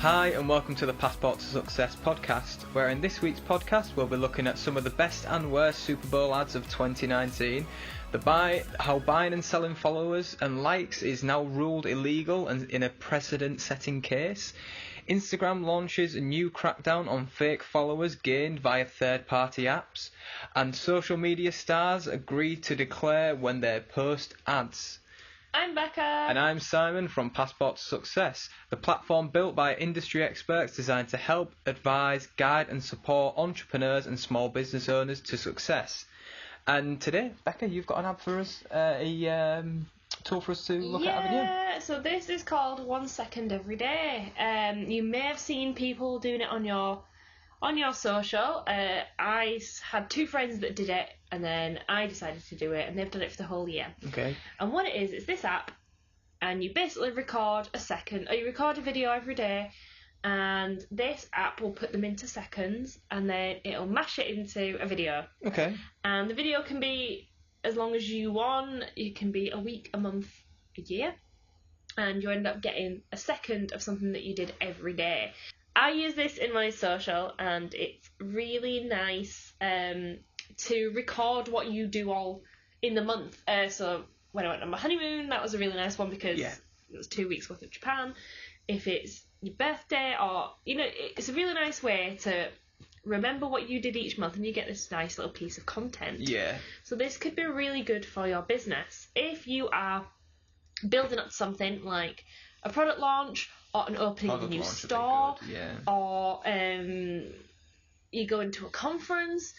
Hi and welcome to the Passport to Success podcast, where in this week's podcast we'll be looking at some of the best and worst Super Bowl ads of 2019, how buying and selling followers and likes is now ruled illegal and in a precedent-setting case, Instagram launches a new crackdown on fake followers gained via third-party apps, and social media stars agree to declare when they post ads. I'm Becca. And I'm Simon from Passport to Success, the platform built by industry experts designed to help, advise, guide and support entrepreneurs and small business owners to success. And today, Becca, you've got an app for us, a tool for us to look at, haven't you? Yeah, so this is called 1 second every day. You may have seen people doing it on your social. I had two friends that did it, and then I decided to do it, and they've done it for the whole year. Okay. And what it is, it's this app, and you basically record you record a video every day, and this app will put them into seconds, and then it'll mash it into a video. Okay. And the video can be as long as you want. It can be a week, a month, a year, and you end up getting a second of something that you did every day. I use this in my social, and it's really nice to record what you do all in the month. So when I went on my honeymoon, that was a really nice one because it was 2 weeks worth of Japan. If it's your birthday or, it's a really nice way to remember what you did each month, and you get this nice little piece of content. Yeah. So this could be really good for your business. If you are building up something like a product launch or an opening of a new store, or you go into a conference,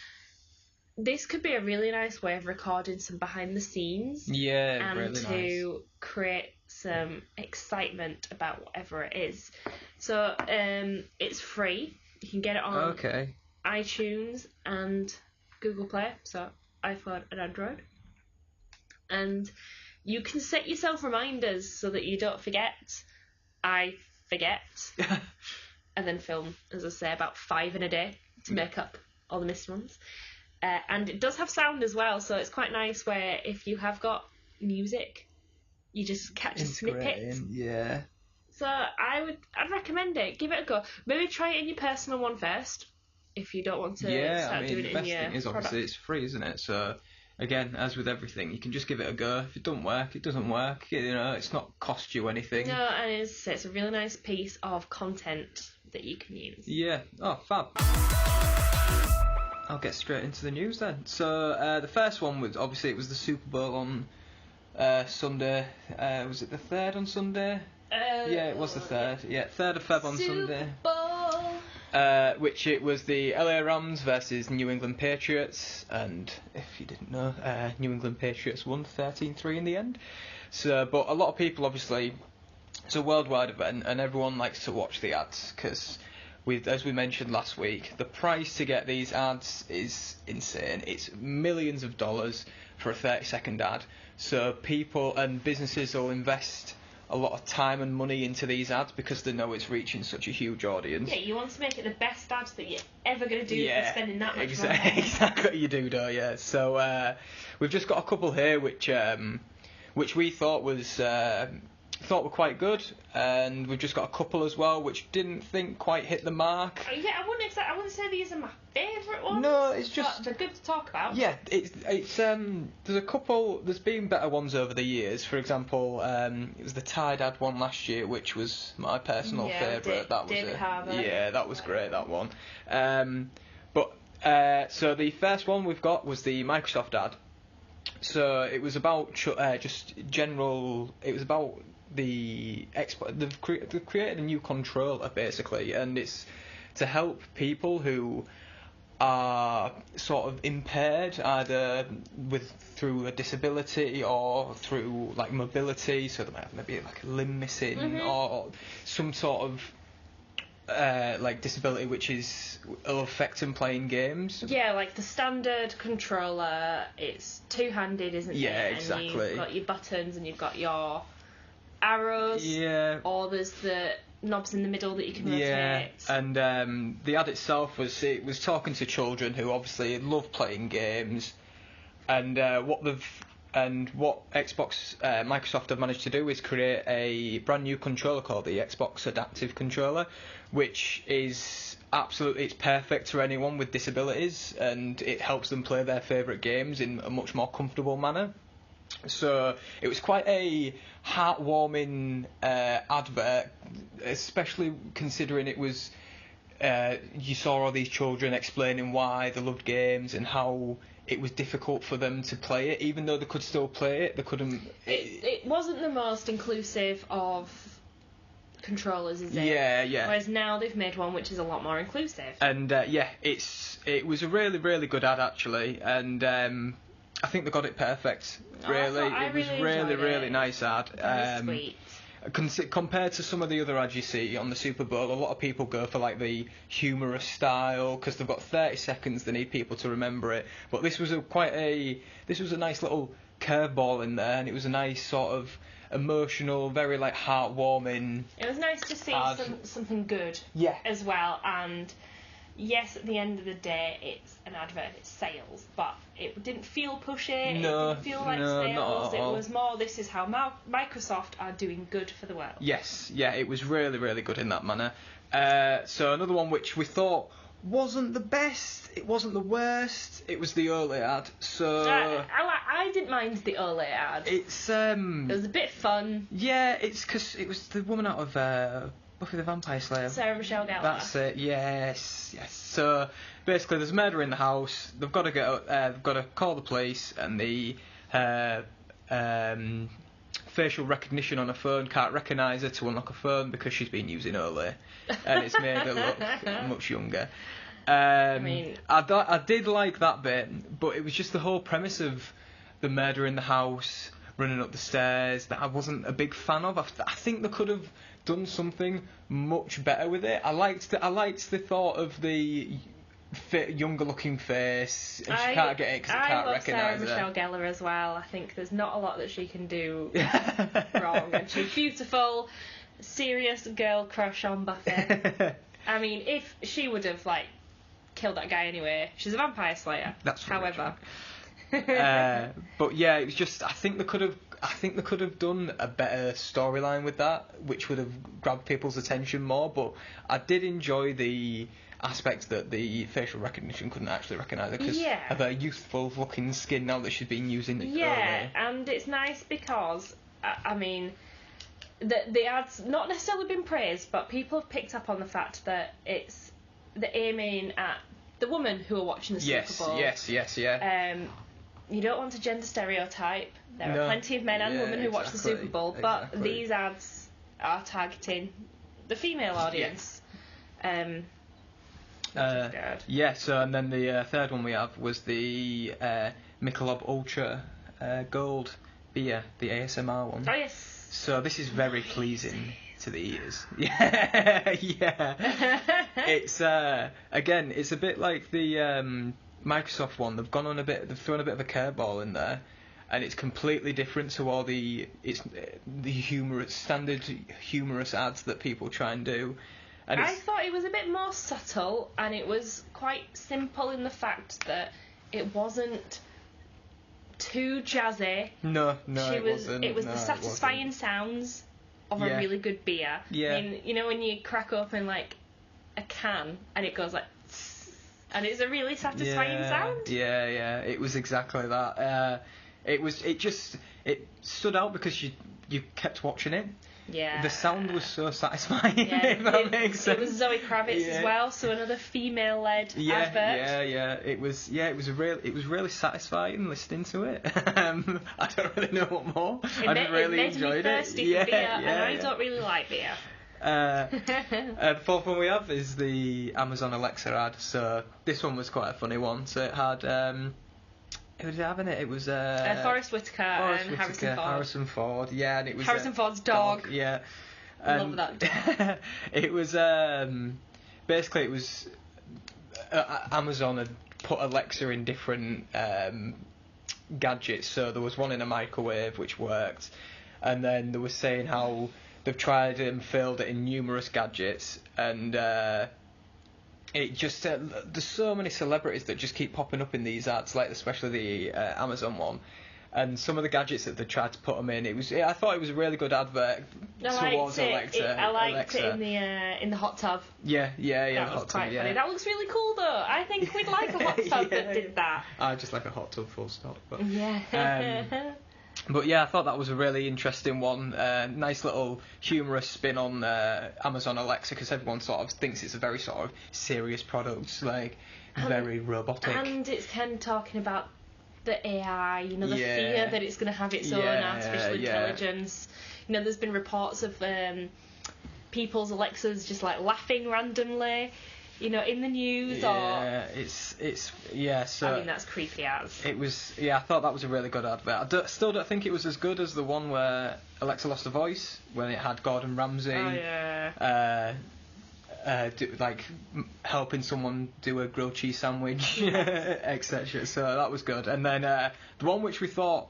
this could be a really nice way of recording some behind the scenes. Yeah, and really to create some excitement about whatever it is. So it's free. You can get it on iTunes and Google Play, so iPhone and Android. And you can set yourself reminders so that you don't forget. I forget. And then film, as I say, about 5 in a day to make up all the missed ones. And it does have sound as well, so it's quite nice where if you have got music, you just catch a snippet. Yeah. So I'd recommend it. Give it a go. Maybe try it in your personal one first, if you don't want to doing it in your product. The best thing is obviously it's free, isn't it? So again, as with everything, you can just give it a go. If it doesn't work, it doesn't work. It's not cost you anything. No, and it's a really nice piece of content that you can use. Yeah. Oh, fab. I'll get straight into the news then. So the first one was obviously it was the Super Bowl on Sunday. Was it the 3rd on Sunday? Yeah, it was the 3rd. Yeah, 3rd of Feb on Sunday. Super Bowl. Which it was the LA Rams versus New England Patriots, and if you didn't know, New England Patriots won 13-3 in the end. So, but a lot of people obviously, it's a worldwide event, and everyone likes to watch the ads because, as we mentioned last week, the price to get these ads is insane. It's millions of dollars for a 30-second ad. So people and businesses will invest a lot of time and money into these ads because they know it's reaching such a huge audience. Yeah, you want to make it the best ads that you're ever going to do for spending that much money. Exactly, you do, don't you? So we've just got a couple here which we thought were quite good, and we've just got a couple as well which didn't think quite hit the mark. Yeah, I wouldn't say these are my favourite ones. No, it's just they're good to talk about. Yeah, it's there's a couple. There's been better ones over the years. For example, it was the Tide ad one last year, which was my personal favourite. That was great. That one. So the first one we've got was the Microsoft ad. So it was about just general. It was about they've created a new controller basically, and it's to help people who are sort of impaired either through a disability or through like mobility, so they might have maybe like a limb missing or some sort of like disability which will affect them playing games. Yeah, like the standard controller, it's two-handed, isn't it? Yeah, exactly. And you've got your buttons and you've got your arrows. Yeah. Or there's the knobs in the middle that you can rotate. Yeah, and the ad itself was talking to children who obviously love playing games, and what they've And what Microsoft have managed to do is create a brand new controller called the Xbox Adaptive Controller, which is it's perfect for anyone with disabilities, and it helps them play their favourite games in a much more comfortable manner. So it was quite a heartwarming advert, especially considering it was you saw all these children explaining why they loved games and how it was difficult for them to play it, even though they could still play it. They couldn't. It wasn't the most inclusive of controllers, is it? Yeah. Whereas now they've made one which is a lot more inclusive. And it was a really, really good ad actually, and I think they got it perfect. Really, it was really nice ad. Very sweet. Compared to some of the other ads you see on the Super Bowl, a lot of people go for like the humorous style because they've got 30 seconds. They need people to remember it. But this was a nice little curveball in there, and it was a nice sort of emotional, very like heartwarming. It was nice to see something good. Yeah. As well, and yes, at the end of the day, it's an advert, it's sales, but it didn't feel pushy, No, it didn't feel like no, sales, not at all. It was more, this is how Microsoft are doing good for the world. Yes, yeah, it was really, really good in that manner. So another one which we thought wasn't the best, it wasn't the worst, it was the Ole ad. So I didn't mind the Ole ad. It was a bit fun. Yeah, it's because it was the woman out of Buffy the Vampire Slayer. Sarah Michelle Gellar. That's it. Yes. So basically, there's murder in the house. They've got to call the police, and the facial recognition on a phone can't recognise her to unlock a phone because she's been using Ole, and it's made her look much younger. I did like that bit, but it was just the whole premise of the murder in the house, running up the stairs, that I wasn't a big fan of. I think they could have done something much better with it. I liked the thought of the younger looking face, and she can't get it because it can't recognise her. I love Sarah Michelle Gellar as well. I think there's not a lot that she can do wrong, and she's beautiful, serious girl crush on Buffy. I mean, if she would have killed that guy anyway, she's a vampire slayer. That's however. But yeah, it was just I think they could have done a better storyline with that, which would have grabbed people's attention more. But I did enjoy the aspect that the facial recognition couldn't actually recognise her because of her youthful looking skin now that she's been using it. Yeah, and it's nice because I mean, the ad's not necessarily been praised, but people have picked up on the fact that they're aiming at the women who are watching the Super Bowl. Yes. You don't want to gender stereotype. There are plenty of men and women who watch the Super Bowl, but these ads are targeting the female audience. So and then the third one we have was the Michelob Ultra Gold beer, the ASMR one. Oh yes. So this is very pleasing to the ears. Yeah. It's again, it's a bit like the Microsoft one. They've thrown a bit of a curveball in there, and it's completely different to all the standard humorous ads that people try and do. And I thought it was a bit more subtle, and it was quite simple in the fact that it wasn't too jazzy. No, it wasn't. It was the satisfying sounds of a really good beer. Yeah. I mean, you know when you crack open a can and it goes like, and it's a really satisfying sound. Yeah. It was exactly that. It stood out because you kept watching it. Yeah. The sound was so satisfying. Yeah, if that makes sense. It was Zoe Kravitz as well, so another female-led advert. Yeah. It was really satisfying listening to it. I don't really know what more. I really enjoyed it. It made me thirsty for beer, and I don't really like beer. The fourth one we have is the Amazon Alexa ad. So this one was quite a funny one. So it had who did it have in it? It was Forrest Whitaker and Harrison Ford. Yeah, and it was Harrison Ford's dog. Yeah, I love that dog. It was basically it was Amazon had put Alexa in different gadgets. So there was one in a microwave which worked, and then they were saying how they've tried and failed it in numerous gadgets, and it just there's so many celebrities that just keep popping up in these ads, like especially the Amazon one, And some of the gadgets that they tried to put them in, I thought it was a really good advert towards Alexa. I liked it in the hot tub. Yeah. That was quite funny. That looks really cool, though. I think we'd like a hot tub that did that. I just like a hot tub, full stop. But, yeah. But yeah, I thought that was a really interesting one. Nice little humorous spin on Amazon Alexa, because everyone sort of thinks it's a very sort of serious product, like very robotic. And it's kind of talking about the AI, the fear that it's going to have its own artificial intelligence. There's been reports of people's Alexas just like laughing randomly, in the news. So I mean, that's creepy as. It was, I thought that was a really good advert. I still don't think it was as good as the one where Alexa lost her voice, when it had Gordon Ramsay. Oh yeah. Helping someone do a grilled cheese sandwich, etc. So that was good. And then the one which we thought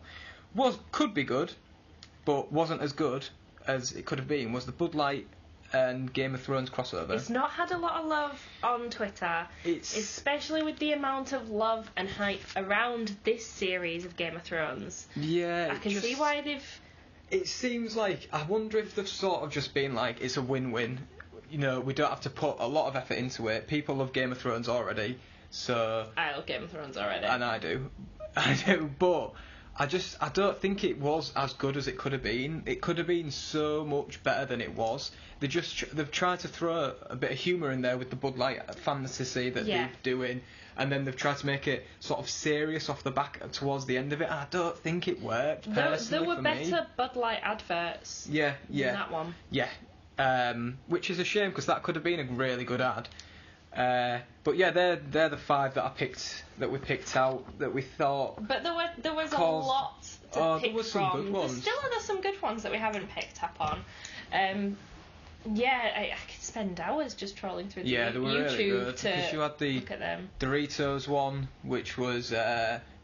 could be good, but wasn't as good as it could have been, was the Bud Light and Game of Thrones crossover. It's not had a lot of love on Twitter, especially with the amount of love and hype around this series of Game of Thrones. Yeah, I can see why they've. It seems like, I wonder if they've sort of just been like, it's a win-win. We don't have to put a lot of effort into it. People love Game of Thrones already, so. I love Game of Thrones already. And I do, but I don't think it was as good as it could have been. It could have been so much better than it was. They've tried to throw a bit of humour in there with the Bud Light fantasy that they're doing, and then they've tried to make it sort of serious off the back towards the end of it. And I don't think it worked personally. There were better Bud Light adverts. Yeah. Than that one. Yeah. Which is a shame, because that could have been a really good ad. But yeah, they're the 5 that we picked out that we thought. But there was a lot to pick there was some from. Good ones. There's some good ones that we haven't picked up on. I could spend hours just trawling through they were YouTube really good, to you had the look at them. Doritos one, which was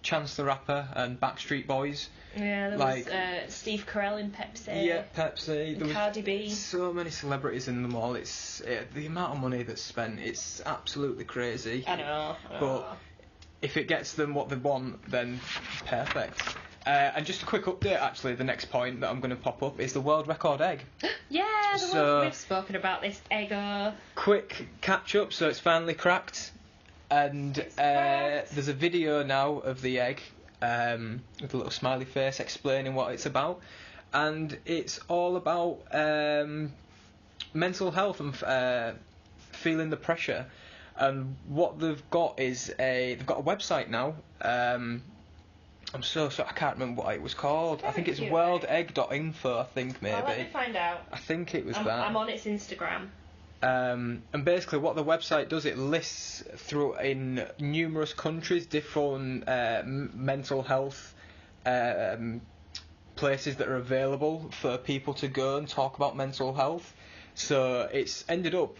Chance the Rapper and Backstreet Boys. Yeah, there was Steve Carell in Pepsi. Yeah, Pepsi. There was Cardi B. So many celebrities in them all. It's the amount of money that's spent. It's absolutely crazy. I know. But if it gets them what they want, then perfect. And just a quick update, actually, the next point that I'm going to pop up is the world record egg. We've spoken about this egg. Quick catch up, so it's finally cracked. And there's a video now of the egg with a little smiley face explaining what it's about. And it's all about mental health and feeling the pressure. And what they've got is they've got a website now. I'm so sorry, I can't remember what it was called. I think it's worldegg.info, I think, maybe. Let me find out. I think it was that. I'm on its Instagram. And basically what the website does, it lists through in numerous countries different mental health places that are available for people to go and talk about mental health. So it's ended up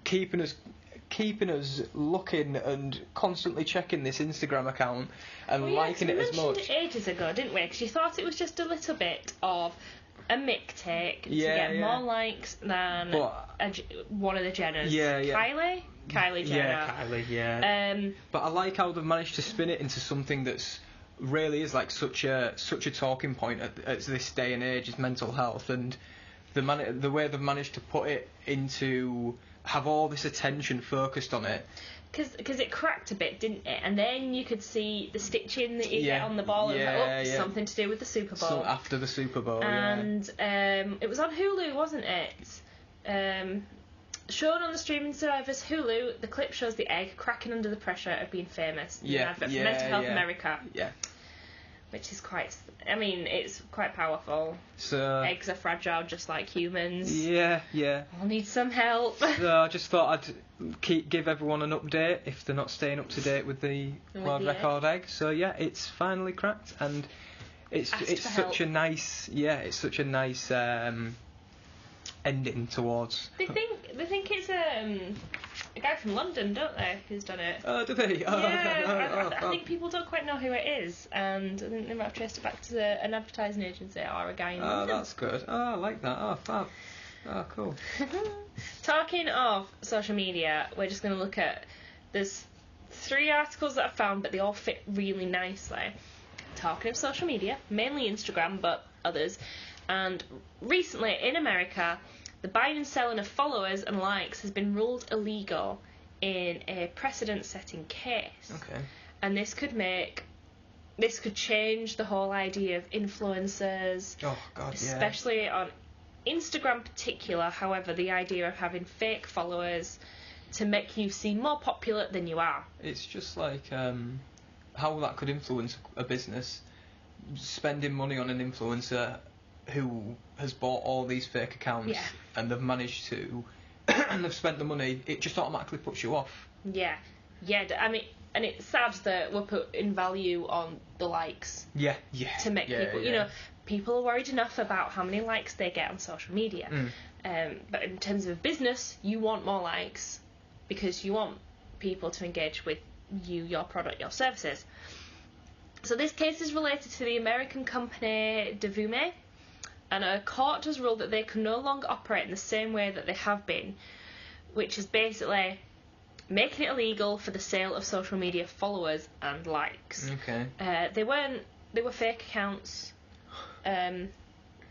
keeping us looking and constantly checking this Instagram account and liking it as much. We mentioned it ages ago, didn't we? Because you thought it was just a little bit of a mick take to get more likes than one of the Jenners. Kylie Jenner. Yeah, Kylie, yeah. But I like how they've managed to spin it into something that's really is like such a talking point at this day and age, is mental health, and the way they've managed to put it into have all this attention focused on it. Because it cracked a bit, didn't it? And then you could see the stitching that you get on the ball, and something to do with the Super Bowl. So after the Super Bowl, and it was on Hulu, wasn't it? Shown on the streaming service Hulu, the clip shows the egg cracking under the pressure of being famous. An advert for Mental Health America. Yeah. Which is it's quite powerful. So eggs are fragile, just like humans. Yeah. I'll need some help. So I just thought I'd give everyone an update if they're not staying up to date with the world record egg. So yeah, it's finally cracked, and it's such a nice ending towards. They think it's a guy from London, don't they, who's done it? Oh, do they? I think people don't quite know who it is, and I think they might have traced it back to an advertising agency or a guy in London. Oh, that's good. Oh, I like that. Oh, fab. Oh, cool. Talking of social media, we're just going to look at... There's 3 articles that I found, but they all fit really nicely. talking of social media, mainly Instagram, but others. And recently in America, the buying and selling of followers and likes has been ruled illegal in a precedent-setting case. Okay. And this could change the whole idea of influencers. Oh God, especially on Instagram in particular. However, the idea of having fake followers to make you seem more popular than you are. It's just like how that could influence a business. Spending money on an influencer who has bought all these fake accounts and they've managed to and they've spent the money, it just automatically puts you off. Yeah. I mean, and it's sad that we're putting value on the likes. Yeah. To make people, you know, people are worried enough about how many likes they get on social media. But in terms of business, you want more likes because you want people to engage with you, your product, your services. So this case is related to the American company Devume, and a court has ruled that they can no longer operate in the same way that they have been, which is basically making it illegal for the sale of social media followers and likes. Okay. They were fake accounts.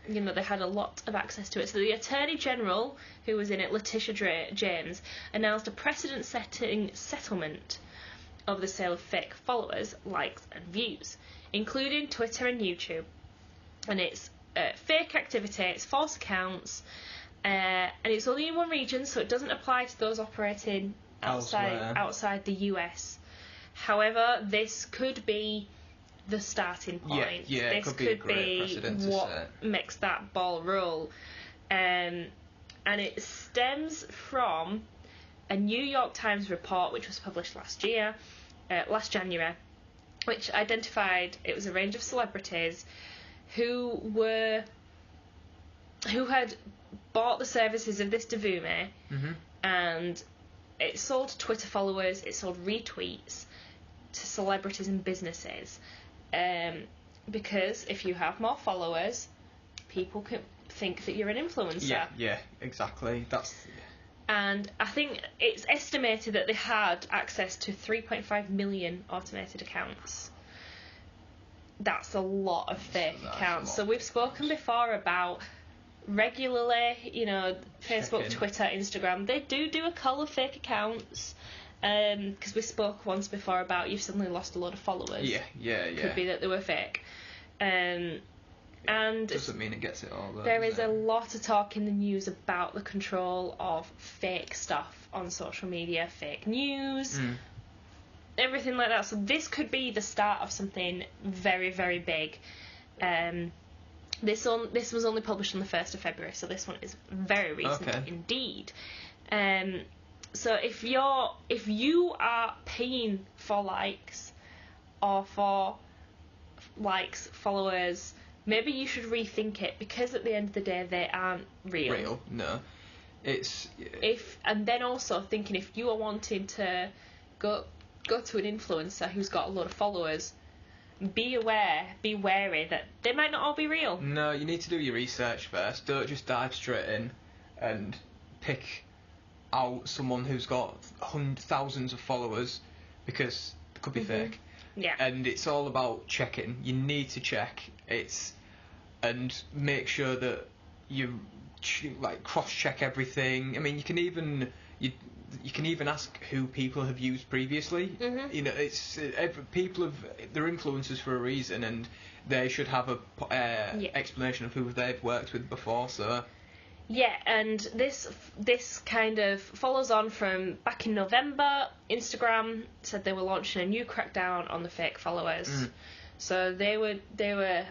You know, they had a lot of access to it. So the Attorney General, who was in it, Letitia James, announced a precedent-setting settlement of the sale of fake followers, likes and views, including Twitter and YouTube. And it's fake activity, it's false accounts, and it's only in one region, so it doesn't apply to those operating outside the US. However, this could be the starting point. Yeah, this could be what makes that ball roll. And it stems from a New York Times report which was published last January, which identified it was a range of celebrities who had bought the services of this Devume, and it sold Twitter followers, it sold retweets to celebrities and businesses. Because if you have more followers, people can think that you're an influencer. Yeah, exactly. And I think it's estimated that they had access to 3.5 million automated accounts. That's a lot of fake accounts. So we've spoken before about regularly, you know, Facebook, Twitter, Instagram, they do a cull of fake accounts. Because we spoke once before about you've suddenly lost a lot of followers. Yeah. Could be that they were fake. And doesn't mean it gets it all though. There is a lot of talk in the news about the control of fake stuff on social media, fake news, everything like that. So this could be the start of something very, very big. This was only published on the 1st of February, so this one is very recent indeed. So if you are paying for likes or for likes, followers, maybe you should rethink it, because at the end of the day they aren't real. No. And then also thinking, if you are wanting to go to an influencer who's got a lot of followers, be wary that they might not all be real. No, you need to do your research first. Don't just dive straight in and pick out someone who's got thousands of followers, because it could be fake. Yeah. And it's all about checking. You need to check and make sure that you cross-check everything. I mean, you can even ask who people have used previously. You know, they're influencers for a reason, and they should have a explanation of who they've worked with before. So. Yeah, and this kind of follows on from back in November. Instagram said they were launching a new crackdown on the fake followers. So they were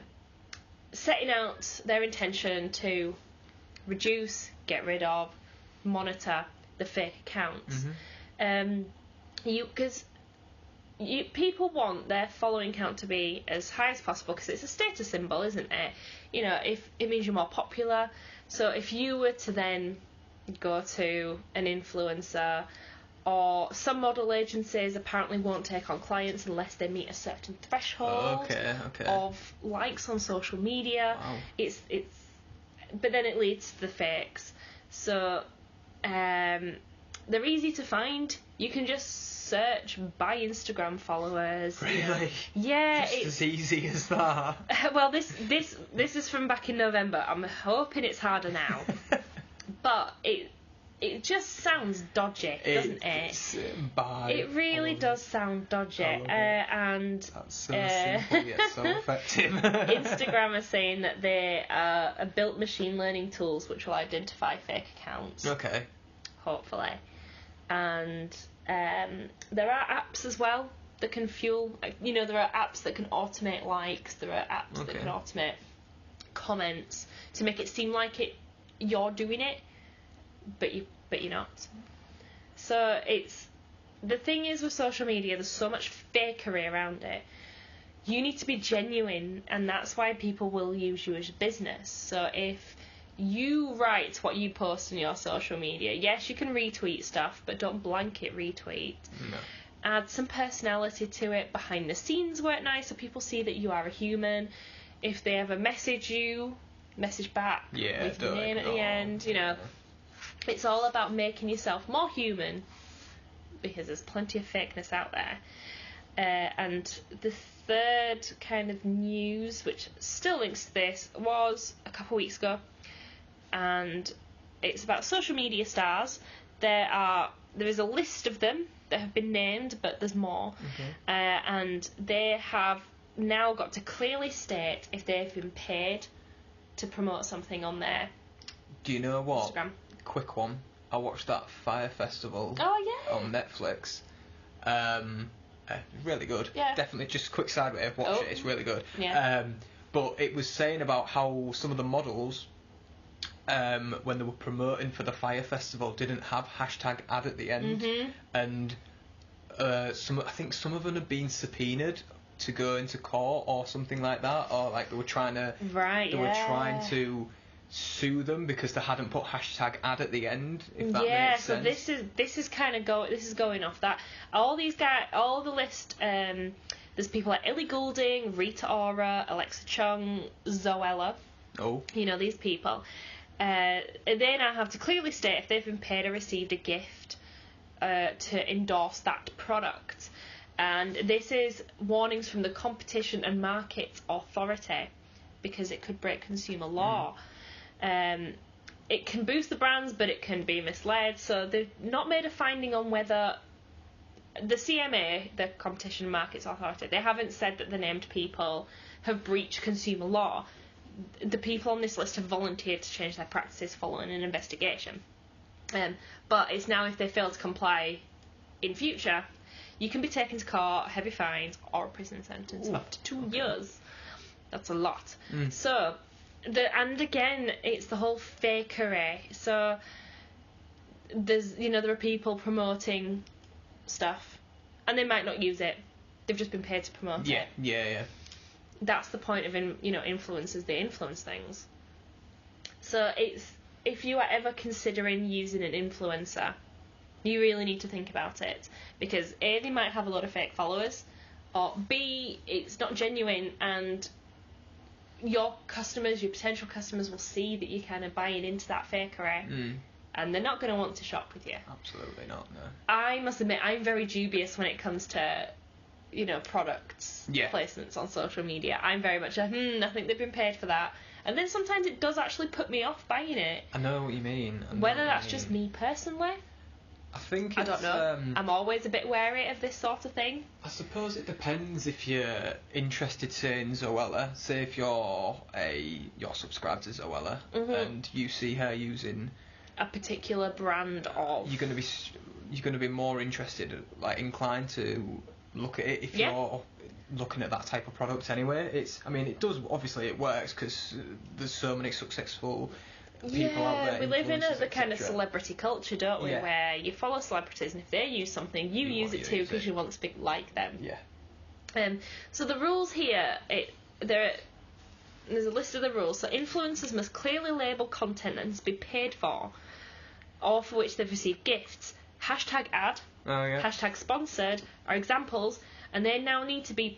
setting out their intention to reduce, get rid of, monitor the fake accounts. Because people want their following count to be as high as possible, because it's a status symbol, isn't it? You know, if it means you're more popular. So if you were to then go to an influencer, or some model agencies apparently won't take on clients unless they meet a certain threshold of likes on social media. Wow. But then it leads to the fakes. So they're easy to find. You can just search buy Instagram followers. Really? Yeah, just it's as easy as that. Well, this is from back in November. I'm hoping it's harder now, but it just sounds dodgy, doesn't it? It really does sound dodgy, and that's so simple yet so effective. Instagram are saying that they are built machine learning tools which will identify fake accounts. Okay. Hopefully, and there are apps as well that can fuel. There are apps that can automate likes. There are apps that can automate comments to make it seem like you're doing it, but you're not. So it's the thing is with social media, there's so much fakery around it. You need to be genuine, and that's why people will use you as business. So if you write what you post on your social media, yes, you can retweet stuff, but don't blanket retweet. No. Add some personality to it. Behind the scenes work nice so people see that you are a human. If they ever message you, message back with your name at the end. It's all about making yourself more human, because there's plenty of fakeness out there. And the third kind of news, which still links to this, was a couple of weeks ago, and it's about social media stars. There is a list of them that have been named, but there's more. And they have now got to clearly state if they've been paid to promote something on their Do you know what? Instagram. Quick one. I watched that Fire Festival on Netflix. Really good. Yeah. Definitely, just a quick sideway. Watch it. It's really good. Yeah. But it was saying about how some of the models, when they were promoting for the Fire Festival, didn't have hashtag ad at the end, and I think some of them had been subpoenaed to go into court or something like that, or like they were trying to sue them because they hadn't put hashtag ad at the end, if that makes sense. So this is going off that. All these guys, all the list, there's people like Ellie Goulding, Rita Ora, Alexa Chung, Zoella. Oh. These people. They now have to clearly state if they've been paid or received a gift to endorse that product. And this is warnings from the Competition and Markets Authority, because it could break consumer law. It can boost the brands, but it can be misled. So they've not made a finding on whether the CMA, the Competition and Markets Authority, they haven't said that the named people have breached consumer law. The people on this list have volunteered to change their practices following an investigation. But it's now if they fail to comply in future, you can be taken to court, heavy fines, or a prison sentence of up to 2 years. That's a lot. So, and again, it's the whole fakery. So, there are people promoting stuff, and they might not use it. They've just been paid to promote it. Yeah. That's the point of influencers. They influence things. So if you are ever considering using an influencer, you really need to think about it, because A, they might have a lot of fake followers, or B, it's not genuine, and your potential customers will see that you're kind of buying into that fakery, and they're not going to want to shop with you. Absolutely not, no. I must admit, I'm very dubious when it comes to products, placements on social media. I'm very much I think they've been paid for that. And then sometimes it does actually put me off buying it. I know what you mean. Whether that's just me personally, I think I don't know. I'm always a bit wary of this sort of thing. I suppose it depends if you're interested, say, in Zoella. Say if you're subscribed to Zoella and you see her using a particular brand of, you're going to be more interested, like inclined to look at it if you're looking at that type of product anyway. It does, obviously it works because there's so many successful people out there. We live in a kind of celebrity culture, don't we, where you follow celebrities, and if they use something, you use it too because you want to be like them. So the rules here, there's a list of the rules. So influencers must clearly label content that has been paid for, or for which they've received gifts. #ad, #sponsored are examples, and they now need to be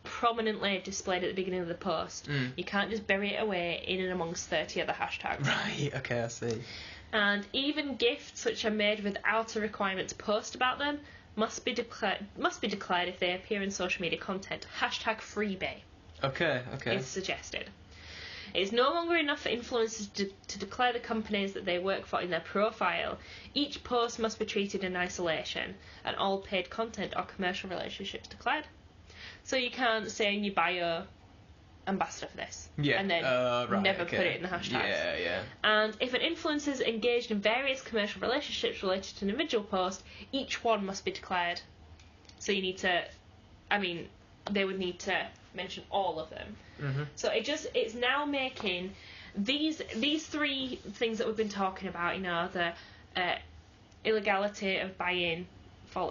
prominently displayed at the beginning of the post. You can't just bury it away in and amongst 30 other hashtags. Right, okay, I see. And even gifts which are made without a requirement to post about them must be declared if they appear in social media content. Hashtag freebie. Okay. Is suggested. It's no longer enough for influencers to declare the companies that they work for in their profile. Each post must be treated in isolation, and all paid content or commercial relationships declared. So you can't say in your bio, ambassador for this, and then never put it in the hashtags. Yeah. And if an influencer is engaged in various commercial relationships related to an individual post, each one must be declared. So you need to, they would need to mention all of them. So it's now making these three things that we've been talking about, the illegality of buying,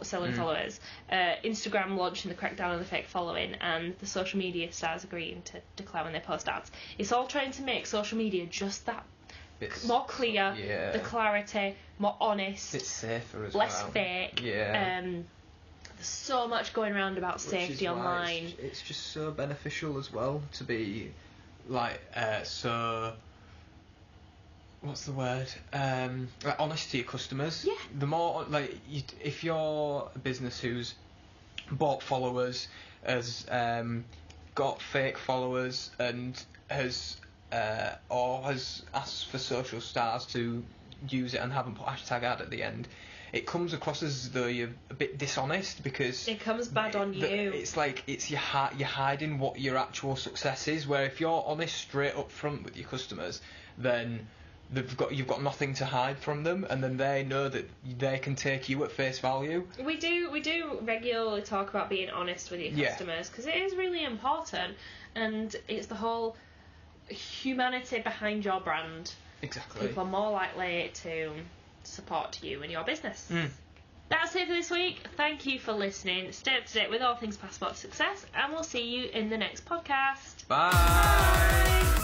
selling followers, Instagram launching the crackdown on the fake following, and the social media stars agreeing to declare when they post ads. It's all trying to make social media just that more clear, the clarity, more honest, it's safer as less fake. There's so much going around about safety online. It's just so beneficial as well to be so. What's the word? Honest to your customers. Yeah. The more if you're a business who's bought followers, has got fake followers, and has asked for social stars to use it and haven't put hashtag ad at the end, it comes across as though you're a bit dishonest, because it comes bad on you. It's like you're hiding what your actual success is. Where if you're honest straight up front with your customers, then you've got nothing to hide from them, and then they know that they can take you at face value. We do regularly talk about being honest with your customers, because it is really important, and it's the whole humanity behind your brand. Exactly. People are more likely to support you and your business. That's it for this week. Thank you for listening. Stay up to date with all things Passport to Success, and we'll see you in the next podcast. Bye.